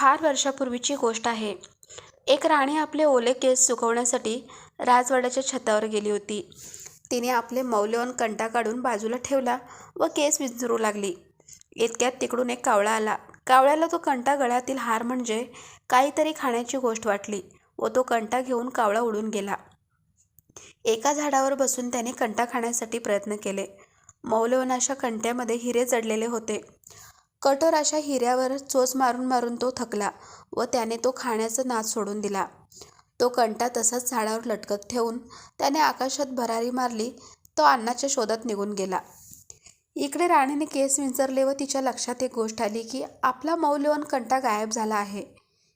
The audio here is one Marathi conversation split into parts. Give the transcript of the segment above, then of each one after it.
फार वर्षापूर्वीची गोष्ट आहे. एक राणी आपले ओले केस सुकवण्यासाठी राजवाड्याच्या छतावर गेली होती. तिने आपले मौल्यवान कंटा काढून बाजूला ठेवला व केस विंचरू लागली. इतक्यात तिकडून एक कावळा आला. कावळ्याला तो कंटा गळ्यातील हार म्हणजे काहीतरी खाण्याची गोष्ट वाटली व तो कंटा घेऊन कावळा उडून गेला. एका झाडावर बसून त्याने कंटा खाण्यासाठी प्रयत्न केले. मौल्यवान अशा कंट्यामध्ये हिरे जडलेले होते. कठोर अशा हिऱ्यावर चोच मारून मारून तो थकला व त्याने तो खाण्याचा नाद सोडून दिला. तो कंटा तसाच झाडावर लटकत ठेवून त्याने आकाशात भरारी मारली. तो अन्नाच्या शोधात निघून गेला. इकडे राणीने केस विंचरले व तिच्या लक्षात एक गोष्ट आली की आपला मौल्यवान कंटा गायब झाला आहे.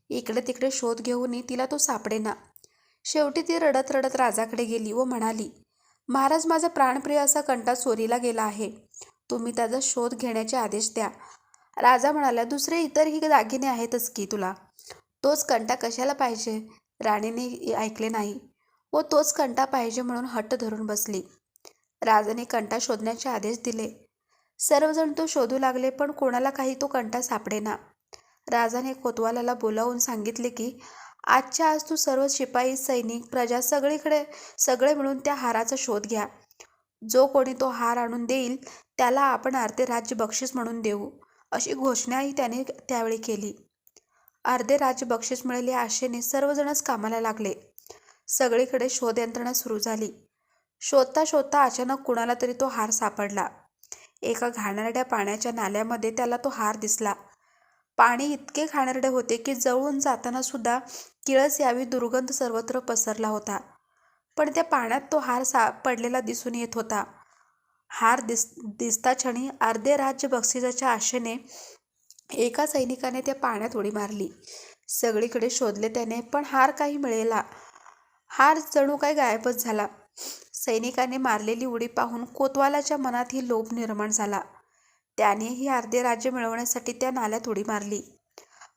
इकडे तिकडे शोध घेऊनही तिला तो सापडेना. शेवटी ती रडत रडत राजाकडे गेली व म्हणाली, महाराज, माझा प्राणप्रिय असा कंटा चोरीला गेला आहे. तुम्ही त्याचा शोध घेण्याचे आदेश द्या. राजा म्हणाला, दुसरे इतरही दागिने आहेतच की तुला. तोच कंटा कशाला पाहिजे? राणीने ऐकले नाही व तोच कंटा पाहिजे म्हणून हट्ट धरून बसली. राजाने कंटा शोधण्याचे आदेश दिले. सर्वजण तो शोधू लागले पण कोणाला काही तो कंटा सापडेना. राजाने कोतवालाला बोलावून सांगितले की आजच्या आज तू सर्व शिपाई, सैनिक, प्रजा सगळे मिळून त्या हाराचा शोध घ्या. जो कोणी तो हार आणून देईल त्याला आपण अर्धे राज्य बक्षीस म्हणून देऊ, अशी घोषणाही त्याने त्यावेळी केली. अर्धे राज्य बक्षीस मिळेल या आशेने सर्वजणच कामाला लागले. सगळीकडे शोध यंत्रणा सुरू झाली. शोधता शोधता अचानक कुणाला तरी तो हार सापडला. एका घाणेरड्या पाण्याच्या नाल्यामध्ये त्याला तो हार दिसला. पाणी इतके घाणेरडे होते की जवळून जाताना सुद्धा किळस यावी दुर्गंध सर्वत्र पसरला होता. पण त्या पाण्यात तो हार पडलेला दिसून येत होता. हार दिसता क्षणी अर्धे राज्य बक्षिसाच्या आशेने एका सैनिकाने त्या पाण्यात उडी मारली. सगळीकडे शोधले त्याने पण हार काही मिळेना. हार जणू काय गायबच झाला. सैनिकाने मारलेली उडी पाहून कोतवालाच्या मनातही लोभ निर्माण झाला. त्यानेही अर्धे राज्य मिळवण्यासाठी त्या नाल्यात उडी मारली.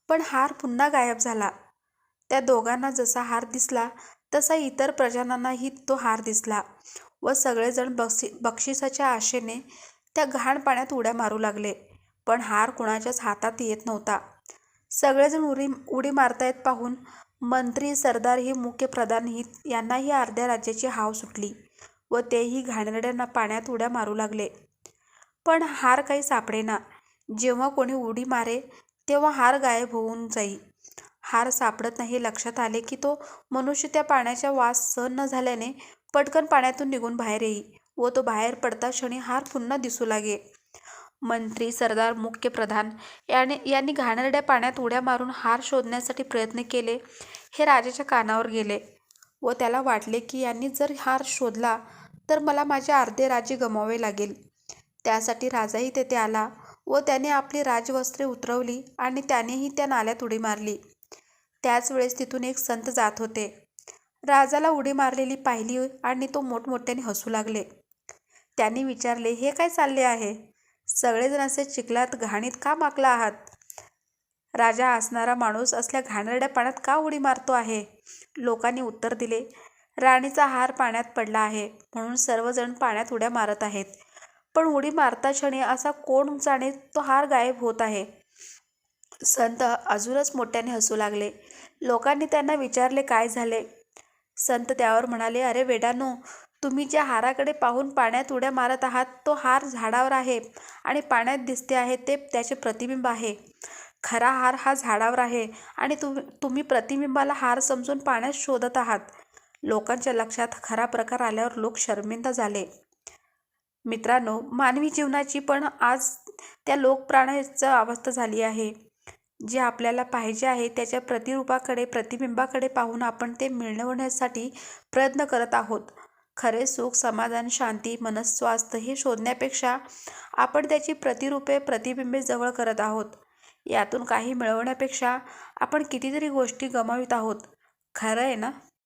पण हार पुन्हा गायब झाला. त्या दोघांना जसा हार दिसला तसा इतर प्रजांनाही तो हार दिसला व सगळेजण बक्षिसाच्या आशेने त्या घाण पाण्यात उड्या मारू लागले. पण हार कुणाच्याच हातात येत नव्हता. सगळेजण उडी मारतायत पाहून मंत्री, सरदार ही मुख्य प्रधान यांनाही अर्ध्या राज्याची हाव सुटली व तेही घाणेरड्या पाण्यात उड्या मारू लागले. पण हार काही सापडेना. जेव्हा कोणी उडी मारे तेव्हा हार गायब होऊन जाई. हार सापडत नाही लक्षात आले की तो मनुष्य त्या पाण्याचा वास सहन न झाल्याने पटकन पाण्यातून निघून बाहेर येई व तो बाहेर पडता क्षणी हार पुन्हा दिसू लागे. मंत्री, सरदार, मुख्य प्रधान यांनी घाणेरड्या पाण्यात उड्या मारून हार शोधण्यासाठी प्रयत्न केले हे राजाच्या कानावर गेले व त्याला वाटले की यांनी जर हार शोधला तर मला माझे अर्धे राज्य गमवावे लागेल. त्यासाठी राजाही तेथे आला व त्याने आपली राजवस्त्रे उतरवली आणि त्यानेही त्या नाल्यात उडी मारली. त्याच वेळेस तिथून एक संत जात होते. राजाला उडी मारलेली पाहिली आणि तो मोठमोठ्याने हसू लागले. त्यांनी विचारले, हे काय चालले आहे? सगळेजण असे चिखलात घाणीत का माकला आहात? राजा असणारा माणूस असल्या घाणेरड्या पाण्यात का उडी मारतो आहे? लोकांनी उत्तर दिले, राणीचा हार पाण्यात पडला आहे म्हणून सर्वजण पाण्यात उड्या मारत आहेत. पण उडी मारता क्षणी असा कोण जाणे तो हार गायब होत आहे. संत अजूनच मोठ्याने हसू लागले. लोकांनी त्यांना विचारले, काय झाले? संत त्यावर म्हणाले, अरे वेडानो, तुम्ही ज्या हाराकडे पाहून पाण्यात उड्या मारत आहात तो हार झाडावर आहे आणि पाण्यात दिसते आहे ते त्याचे प्रतिबिंब आहे. खरा हार हा झाडावर आहे आणि तुम्ही प्रतिबिंबाला हार समजून पाण्यात शोधत आहात. लोकांच्या लक्षात खरा प्रकार आल्यावर लोक शर्मिंदा झाले. मित्रांनो, मानवी जीवनाची पण आज त्या लोकप्राण्याची अवस्था झाली आहे. जे आपल्याला पाहिजे आहे त्याच्या प्रतिरूपाकडे, प्रतिबिंबाकडे पाहून आपण ते मिळवण्यासाठी प्रयत्न करत आहोत. खरे सुख, समाधान, शांती, मनस्वास्थ्य हे शोधण्यापेक्षा आपण त्याची प्रतिरूपे, प्रतिबिंबे जवळ करत आहोत. यातून काही मिळवण्यापेक्षा आपण कितीतरी गोष्टी गमावित आहोत. खरं आहे ना?